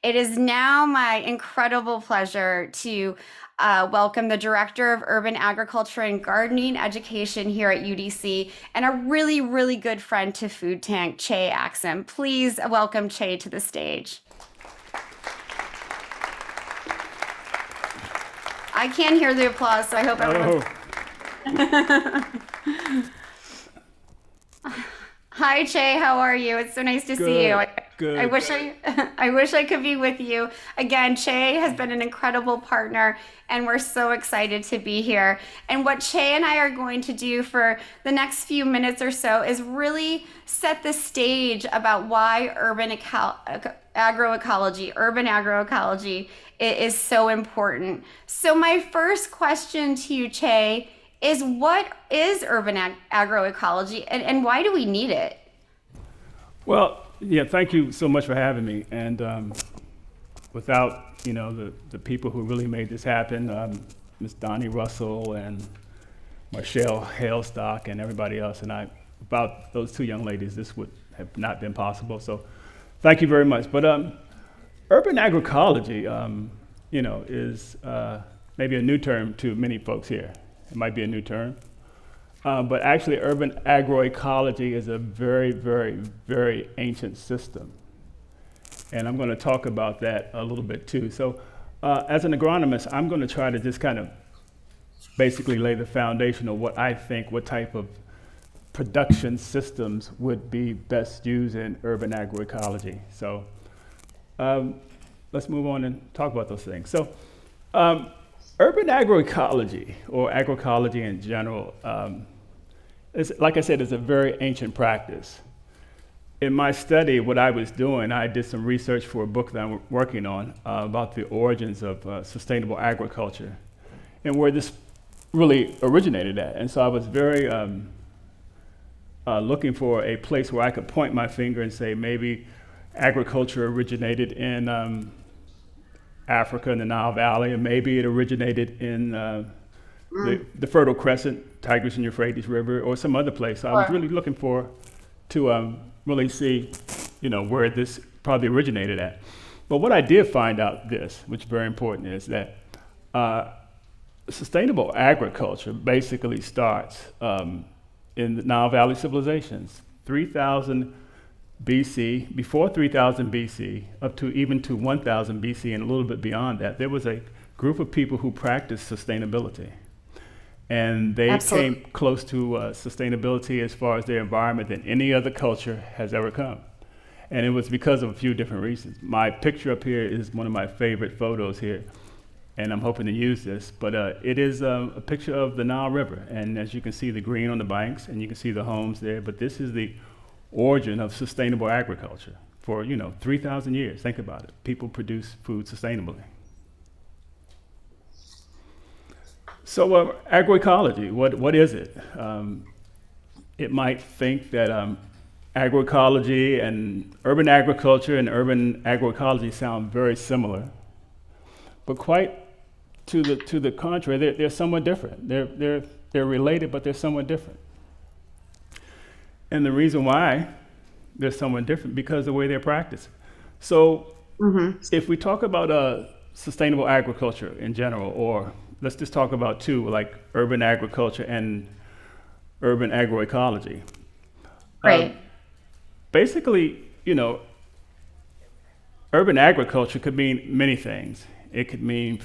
It is now my incredible pleasure to welcome the Director of Urban Agriculture and Gardening Education here at UDC and a really, really good friend to Food Tank, Che Axum. Please welcome Che to the stage. I can't hear the applause, so I hope everyone's... Hi, Che. How are you? It's so nice to see you. Good, I good. wish I wish I could be with you. Again, Che has been an incredible partner, and we're so excited to be here. And what Che and I are going to do for the next few minutes or so is really set the stage about why urban agroecology is so important. So my first question to you, Che, is what is agroecology and why do we need it? Well, yeah, thank you so much for having me. And without, the people who really made this happen, Miss Donnie Russell and Marshall Hailstock and everybody else, and without those two young ladies, this would have not been possible. So thank you very much. But urban agroecology, is maybe a new term to many folks here. It might be a new term. But actually, urban agroecology is a very, very, very ancient system. And I'm going to talk about that a little bit too. So, as an agronomist, I'm going to try to just kind of basically lay the foundation of what I think, what type of production systems would be best used in urban agroecology. So, let's move on and talk about those things. So, urban agroecology, or agroecology in general, like I said, is a very ancient practice. In my study, what I was doing, I did some research for a book that I'm working on about the origins of sustainable agriculture and where this really originated at. And so I was very looking for a place where I could point my finger and say maybe agriculture originated in Africa in the Nile Valley, and maybe it originated in the Fertile Crescent, Tigris and Euphrates River, or some other place. So I was really looking for to really see, where this probably originated at. But what I did find out which is very important, is that sustainable agriculture basically starts in the Nile Valley civilizations, 3,000 BC, before 3000 BC, up to even to 1000 BC and a little bit beyond that, there was a group of people who practiced sustainability. And they Absolutely. came close to sustainability as far as their environment than any other culture has ever come. And it was because of a few different reasons. My picture up here is one of my favorite photos here, and I'm hoping to use this, but it is a picture of the Nile River. And as you can see, the green on the banks, and you can see the homes there, but this is the origin of sustainable agriculture for 3,000 years. Think about it. People produce food sustainably. So agroecology, what is it? It might think that agroecology and urban agriculture and urban agroecology sound very similar, but quite to the contrary, they're somewhat different. They're related, but they're somewhat different. And the reason why they're somewhat different because of the way they're practiced. So if we talk about sustainable agriculture in general, or let's just talk about two, like urban agriculture and urban agroecology. Right. Basically, urban agriculture could mean many things. It could mean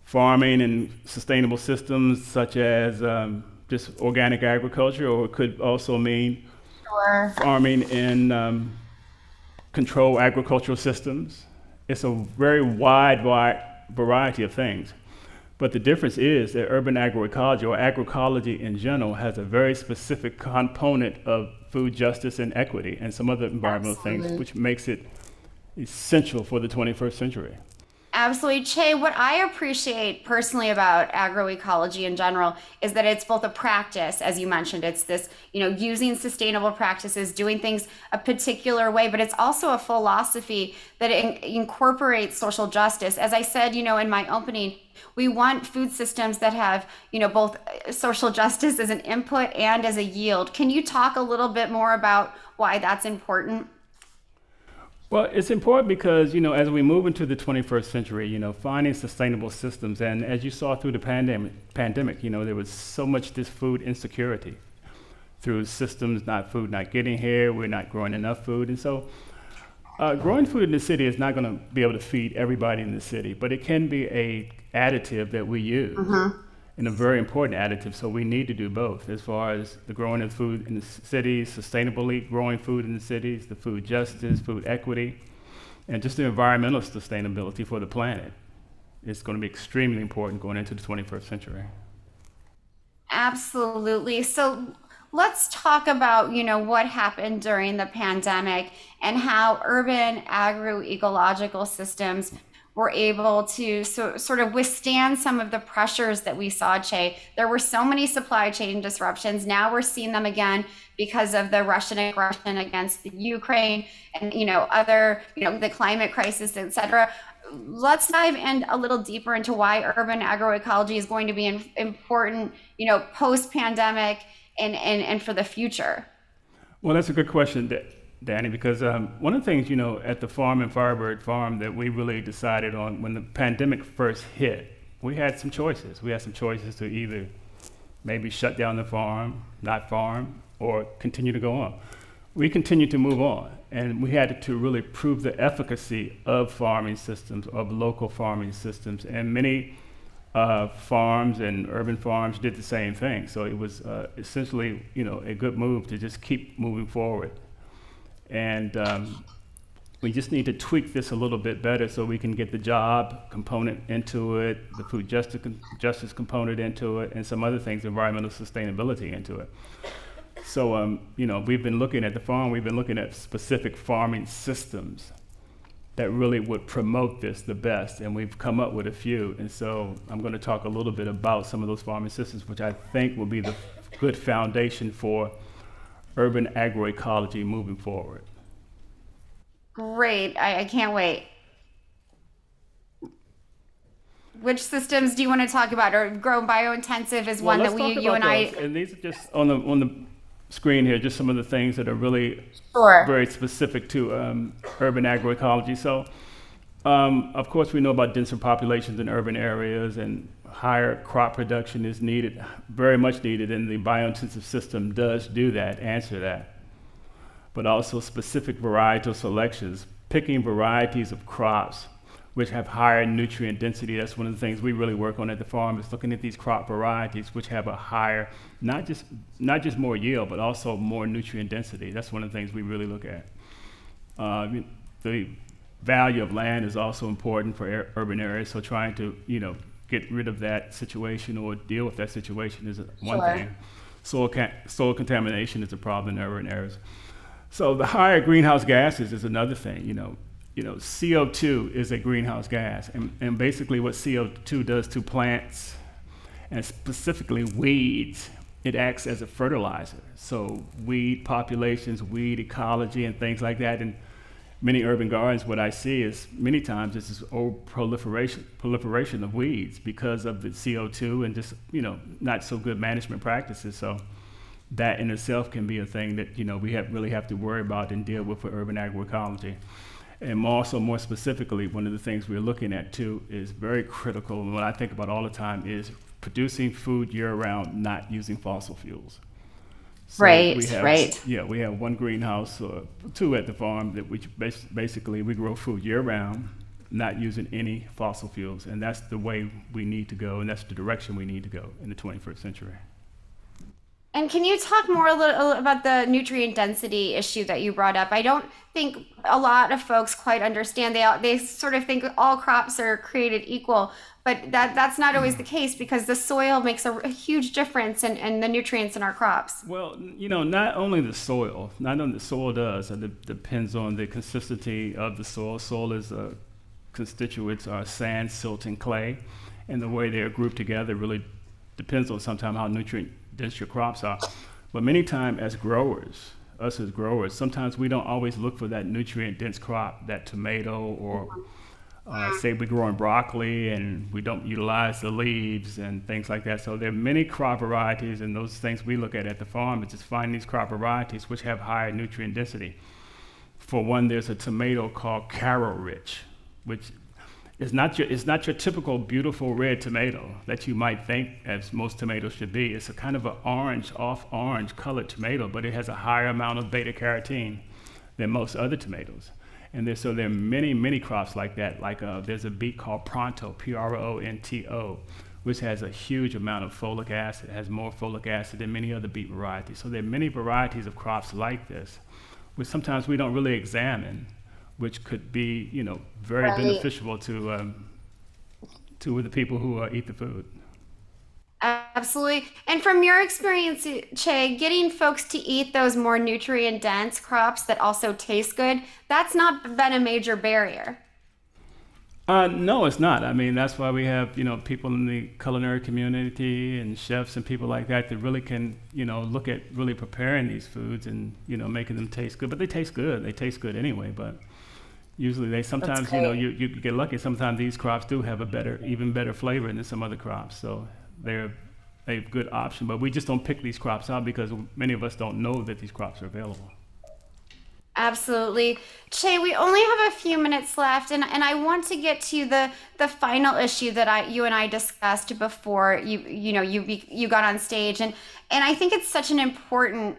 farming and sustainable systems such as just organic agriculture, or it could also mean Sure. farming in controlled agricultural systems. It's a very wide variety of things. But the difference is that urban agroecology, or agroecology in general, has a very specific component of food justice and equity and some other environmental things, Absolutely. which makes it essential for the 21st century. Absolutely. Che, what I appreciate personally about agroecology in general is that it's both a practice, as you mentioned, it's this, using sustainable practices, doing things a particular way, but it's also a philosophy that incorporates social justice. As I said, in my opening, we want food systems that have, both social justice as an input and as a yield. Can you talk a little bit more about why that's important? Well, it's important because, as we move into the 21st century, finding sustainable systems, and as you saw through the pandemic, there was so much this food insecurity through systems, not food not getting here, we're not growing enough food. And so growing food in the city is not going to be able to feed everybody in the city, but it can be a additive that we use, and a very important additive. So we need to do both as far as the growing of food in the cities, sustainably growing food in the cities, the food justice, food equity, and just the environmental sustainability for the planet. It's going to be extremely important going into the 21st century. Absolutely. So let's talk about, what happened during the pandemic and how urban agroecological systems were able to sort of withstand some of the pressures that we saw, Che. There were so many supply chain disruptions. Now we're seeing them again because of the Russian aggression against the Ukraine and, other, the climate crisis, et cetera. Let's dive in a little deeper into why urban agroecology is going to be important, post-pandemic and for the future. Well, that's a good question, Danny, because one of the things, at the farm and Firebird Farm that we really decided on when the pandemic first hit, we had some choices. We had some choices to either maybe shut down the farm, not farm, or continue to go on. We continued to move on, and we had to really prove the efficacy of farming systems, of local farming systems, and many farms and urban farms did the same thing. So it was essentially, a good move to just keep moving forward. And we just need to tweak this a little bit better so we can get the job component into it, the food justice component into it, and some other things, environmental sustainability into it. So, we've been looking at the farm, we've been looking at specific farming systems that really would promote this the best, and we've come up with a few. And so I'm going to talk a little bit about some of those farming systems, which I think will be the good foundation for urban agroecology moving forward. Great. I can't wait. Which systems do you want to talk about? Or Grow Biointensive is one Well, that let's talk you about and I. those. And these are just on the screen here, just some of the things that are really Sure. very specific to urban agroecology. So, of course, we know about denser populations in urban areas, and higher crop production is needed, very much needed, and the biointensive system does do that, answer that. But also specific varietal selections, picking varieties of crops which have higher nutrient density. That's one of the things we really work on at the farm, is looking at these crop varieties which have a higher, not just more yield, but also more nutrient density. That's one of the things we really look at. The value of land is also important for urban areas, so trying to, get rid of that situation or deal with that situation is one Sure. thing. Soil contamination is a problem in urban areas. So the higher greenhouse gases is another thing. CO2 is a greenhouse gas, and basically what CO2 does to plants, and specifically weeds, it acts as a fertilizer. So weed populations, weed ecology, and things like that. In many urban gardens, what I see is many times this is proliferation of weeds because of the CO2 and just not so good management practices. So that in itself can be a thing that we really have to worry about and deal with for urban agroecology. And also more specifically, one of the things we're looking at too is very critical, and what I think about all the time is producing food year-round, not using fossil fuels. So Right, we have, right. Yeah, we have one greenhouse, two at the farm, that we basically we grow food year-round, not using any fossil fuels, and that's the way we need to go, and that's the direction we need to go in the 21st century. And can you talk more a little about the nutrient density issue that you brought up? I don't think a lot of folks quite understand. They sort of think all crops are created equal, but that's not always the case, because the soil makes a huge difference in the nutrients in our crops. Well, not only the soil does, it depends on the consistency of the soil. Soil is constituents are sand, silt, and clay, and the way they're grouped together really depends on sometimes how nutrient dense your crops are. But many times as growers, sometimes we don't always look for that nutrient dense crop, that tomato, or say we're growing broccoli and we don't utilize the leaves and things like that. So there are many crop varieties, and those things we look at the farm is just finding these crop varieties which have higher nutrient density. For one, there's a tomato called Carroll Rich, which it's not your typical beautiful red tomato that you might think as most tomatoes should be. It's a kind of an orange, off orange colored tomato, but it has a higher amount of beta carotene than most other tomatoes. And there are many crops like that. Like there's a beet called Pronto, Pronto, which has a huge amount of folic acid. It has more folic acid than many other beet varieties. So there are many varieties of crops like this, which sometimes we don't really examine, which could be, very Right. beneficial to the people who eat the food. Absolutely. And from your experience, Che, getting folks to eat those more nutrient dense crops that also taste good, that's not been a major barrier. No, it's not. I mean, that's why we have, people in the culinary community and chefs and people like that that really can, look at really preparing these foods and, making them taste good. But they taste good. They taste good anyway. But usually they That's sometimes, great. you get lucky. Sometimes these crops do have even better flavor than some other crops. So they're a good option. But we just don't pick these crops out because many of us don't know that these crops are available. Absolutely. Che, we only have a few minutes left, and I want to get to the final issue that you and I discussed before you got on stage, and I think it's such an important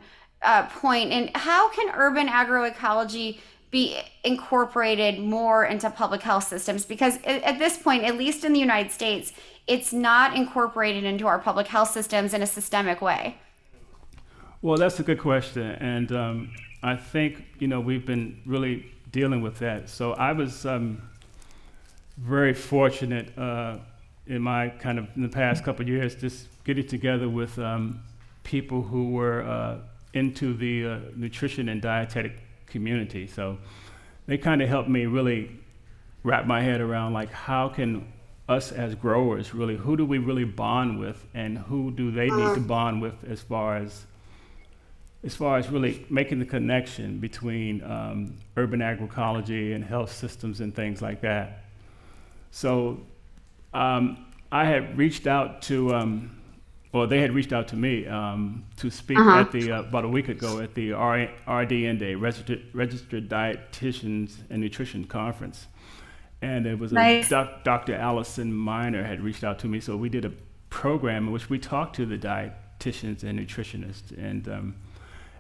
point. And how can urban agroecology be incorporated more into public health systems? Because at this point, at least in the United States, it's not incorporated into our public health systems in a systemic way. Well, that's a good question, and I think we've been really dealing with that. So I was very fortunate in my in the past couple of years, just getting together with people who were into the nutrition and dietetic community. So they kind of helped me really wrap my head around like how can us as growers really, who do we really bond with, and who do they need to bond with as far as really making the connection between urban agroecology and health systems and things like that. So I had reached out to, or they had reached out to me to speak Uh-huh. at the about a week ago at the RDN Day, Registered Dietitians and Nutrition Conference. And it was Nice. Dr. Allison Miner had reached out to me. So we did a program in which we talked to the dietitians and nutritionists.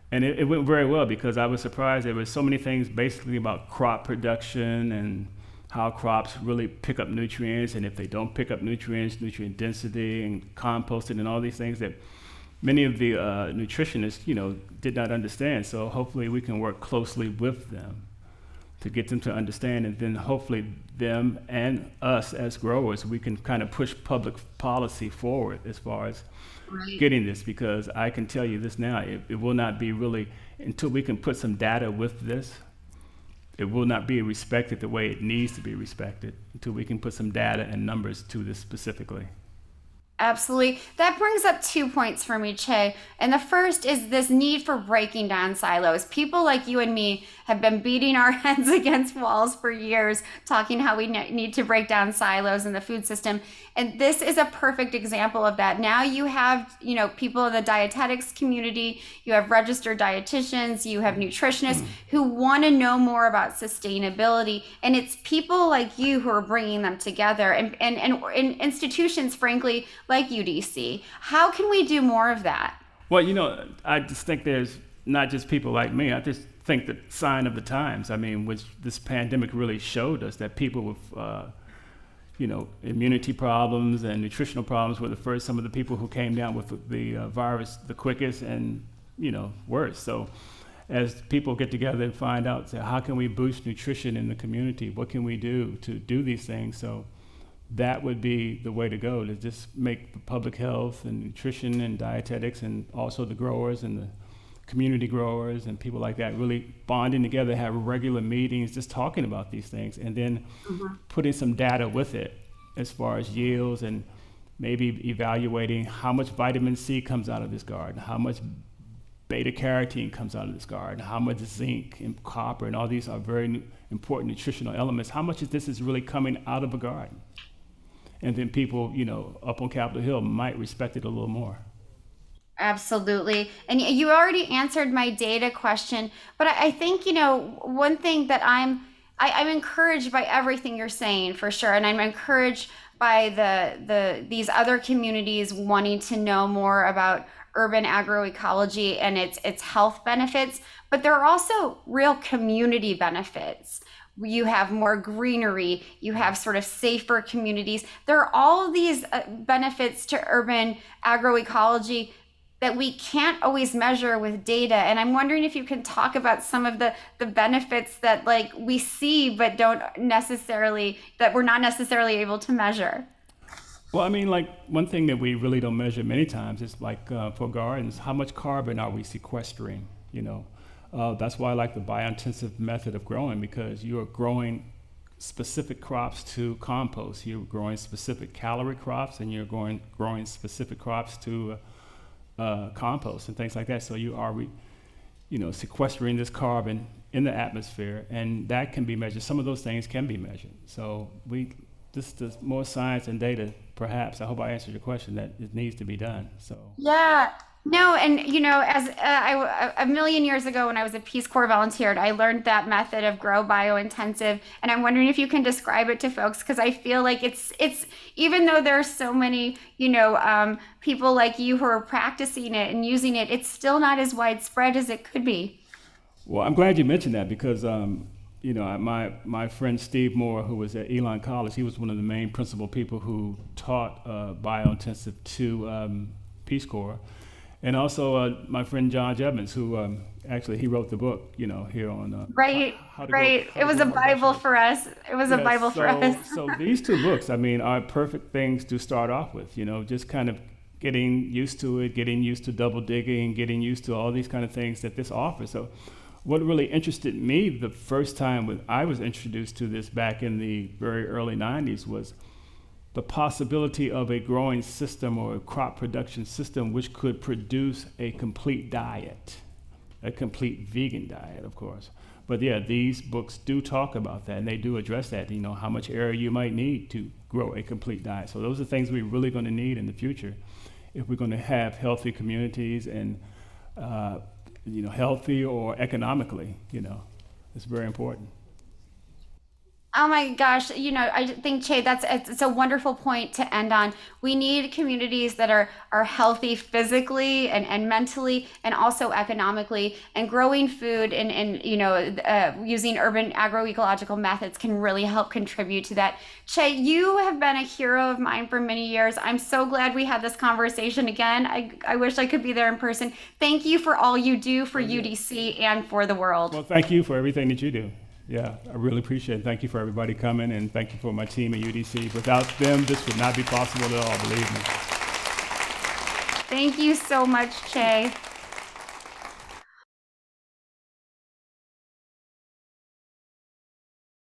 And it went very well because I was surprised there were so many things basically about crop production and how crops really pick up nutrients, and if they don't pick up nutrients, nutrient density and composting and all these things that many of the nutritionists, did not understand. So hopefully we can work closely with them to get them to understand, and then hopefully them and us as growers, we can kind of push public policy forward as far as Right. getting this, because I can tell you this now, it will not be really, until we can put some data with this, it will not be respected the way it needs to be respected until we can put some data and numbers to this specifically. Absolutely. That brings up 2 points for me, Che. And the first is this need for breaking down silos. People like you and me have been beating our heads against walls for years, talking how we need to break down silos in the food system. And this is a perfect example of that. Now you have, people in the dietetics community, you have registered dietitians, you have nutritionists who want to know more about sustainability. And it's people like you who are bringing them together, and institutions, frankly, like UDC. How can we do more of that? Well, I just think there's not just people like me. I just think the sign of the times. I mean, which this pandemic really showed us that people with, immunity problems and nutritional problems were some of the people who came down with the virus the quickest and, worse. So as people get together and find out, say, how can we boost nutrition in the community? What can we do to do these things? So that would be the way to go, to just make the public health and nutrition and dietetics and also the growers and the community growers and people like that really bonding together, have regular meetings, just talking about these things, and then putting some data with it as far as yields and maybe evaluating how much vitamin C comes out of this garden, how much beta carotene comes out of this garden, how much zinc and copper, and all these are very important nutritional elements. How much of this is really coming out of a garden? And then people, up on Capitol Hill might respect it a little more. Absolutely. And you already answered my data question, but I think, one thing that I'm encouraged by everything you're saying for sure. And I'm encouraged by these other communities wanting to know more about urban agroecology and its health benefits, but there are also real community benefits. You have more greenery, you have sort of safer communities. There are all of these benefits to urban agroecology that we can't always measure with data. And I'm wondering if you can talk about some of the benefits that like we see but don't necessarily that we're not necessarily able to measure. Well, I mean, like one thing that we really don't measure many times is like for gardens, how much carbon are we sequestering? That's why I like the biointensive method of growing because you are growing specific crops to compost. You're growing specific calorie crops, and you're growing specific crops to compost and things like that. So you are, sequestering this carbon in the atmosphere, and that can be measured. Some of those things can be measured. So this is more science and data, perhaps. I hope I answered your question that it needs to be done. So Yeah. No, and as a million years ago when I was a Peace Corps volunteer, I learned that method of grow biointensive, and I'm wondering if you can describe it to folks because I feel like it's even though there's so many people like you who are practicing it and using it, it's still not as widespread as it could be. well, I'm glad you mentioned that because my friend Steve Moore, who was at Elon College, he was one of the main principal people who taught biointensive to Peace Corps, and also my friend John Evans, who actually he wrote the book, here on Right, how to grow right. how It to was grow a more Bible vegetables. for us. It was a Yeah, Bible for so us. so these two books, I mean, are perfect things to start off with. Just kind of getting used to it, getting used to double digging, getting used to all these kind of things that this offers. So, what really interested me the first time when I was introduced to this back in the very early '90s was the possibility of a growing system or a crop production system which could produce a complete diet, a complete vegan diet, of course. But yeah, these books do talk about that and they do address that, how much area you might need to grow a complete diet. So those are things we're really going to need in the future if we're going to have healthy communities and, healthy or economically, it's very important. Oh my gosh, I think Che, it's a wonderful point to end on. We need communities that are healthy physically and mentally and also economically. And growing food and using urban agroecological methods can really help contribute to that. Che, you have been a hero of mine for many years. I'm so glad we had this conversation again. I wish I could be there in person. Thank you for all you do for Well, yeah. UDC and for the world. Well, thank you for everything that you do. Yeah, I really appreciate it. Thank you for everybody coming, and thank you for my team at UDC. Without them, this would not be possible at all, believe me. Thank you so much, Che.